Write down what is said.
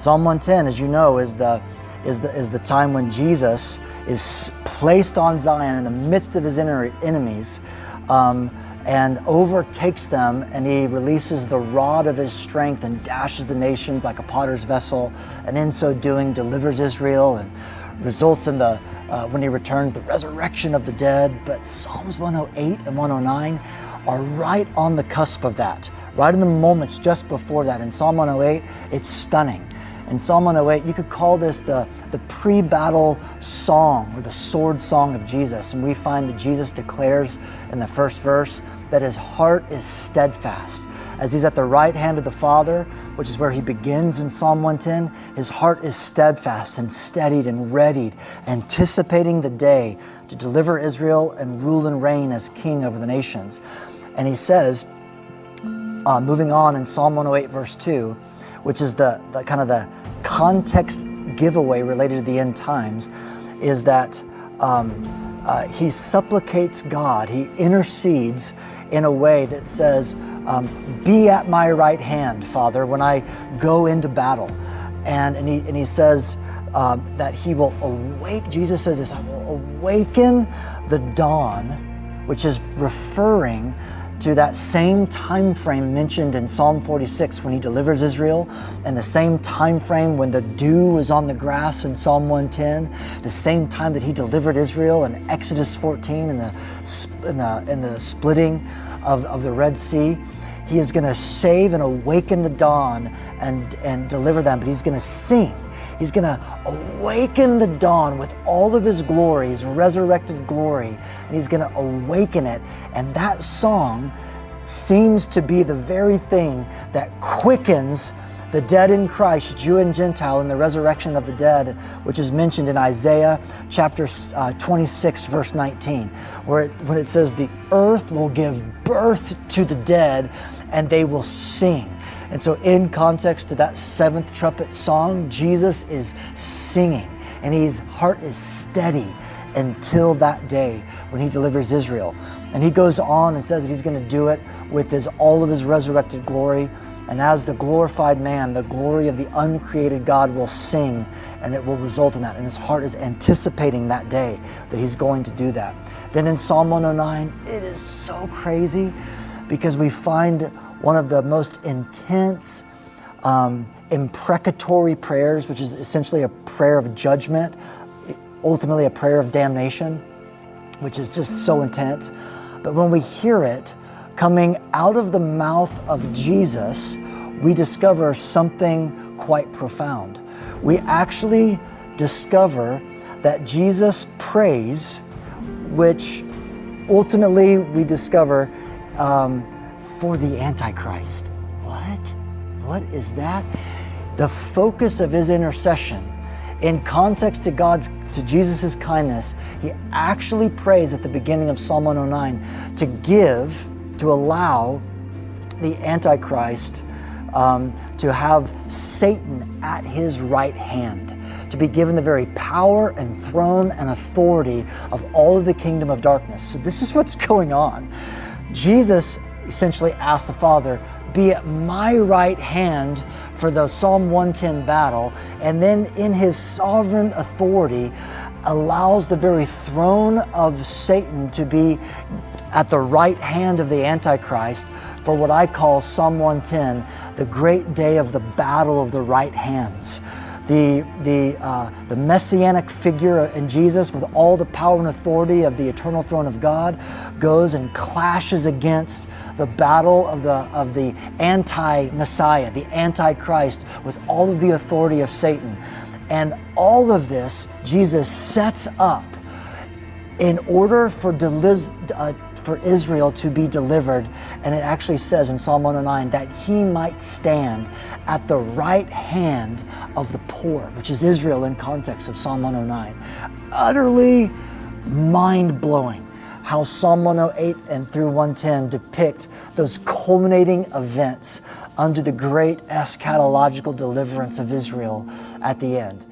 Psalm 110, as you know, is the time when Jesus is placed on Zion in the midst of his enemies, and overtakes them, and he releases the rod of his strength and dashes the nations like a potter's vessel, and in so doing delivers Israel and results in the when he returns, the resurrection of the dead. But Psalms 108 and 109 are right on the cusp of that, right in the moments just before that. In Psalm 108, it's stunning. In Psalm 108, you could call this the pre-battle song, or the sword song of Jesus. And we find that Jesus declares in the first verse that his heart is steadfast. As he's at the right hand of the Father, which is where he begins in Psalm 110, his heart is steadfast and steadied and readied, anticipating the day to deliver Israel and rule and reign as king over the nations. And he says, moving on in Psalm 108 verse 2, which is the kind of the context giveaway related to the end times, is that he supplicates God, he intercedes in a way that says, be at my right hand, Father, when I go into battle. And he says that he will awake, Jesus says this, I will awaken the dawn, which is referring to that same time frame mentioned in Psalm 46 when he delivers Israel, and the same time frame when the dew was on the grass in Psalm 110, the same time that he delivered Israel in Exodus 14 in the splitting of the Red Sea. He is going to save and awaken the dawn and deliver them, but he's going to sing. He's going to awaken the dawn with all of his glory, his resurrected glory, and he's going to awaken it. And that song seems to be the very thing that quickens the dead in Christ, Jew and Gentile, in the resurrection of the dead, which is mentioned in Isaiah chapter 26, verse 19, when it says, the earth will give birth to the dead and they will sing. And so in context to that seventh trumpet song, Jesus is singing, and his heart is steady until that day when he delivers Israel. And he goes on and says that he's going to do it with all of his resurrected glory. And as the glorified man, the glory of the uncreated God will sing, and it will result in that. And his heart is anticipating that day that he's going to do that. Then in Psalm 109, it is so crazy because we find one of the most intense imprecatory prayers, which is essentially a prayer of judgment, ultimately a prayer of damnation, which is just so intense. But when we hear it coming out of the mouth of Jesus, we discover something quite profound. We actually discover that Jesus prays, which ultimately we discover for the Antichrist. What is that? The focus of his intercession, in context to Jesus' kindness, he actually prays at the beginning of Psalm 109 to allow the Antichrist to have Satan at his right hand, to be given the very power and throne and authority of all of the kingdom of darkness. So this is what's going on. Jesus essentially asked the Father, be at my right hand for the Psalm 110 battle, and then in his sovereign authority allows the very throne of Satan to be at the right hand of the Antichrist for what I call Psalm 110, the great day of the battle of the right hands. The messianic figure in Jesus, with all the power and authority of the eternal throne of God, goes and clashes against the battle of the anti-Messiah, the Antichrist, with all of the authority of Satan. And all of this Jesus sets up in order for Israel to be delivered. And it actually says in Psalm 109 that he might stand at the right hand of the poor, which is Israel in context of Psalm 109. Utterly mind-blowing how Psalm 108 and through 110 depict those culminating events under the great eschatological deliverance of Israel at the end.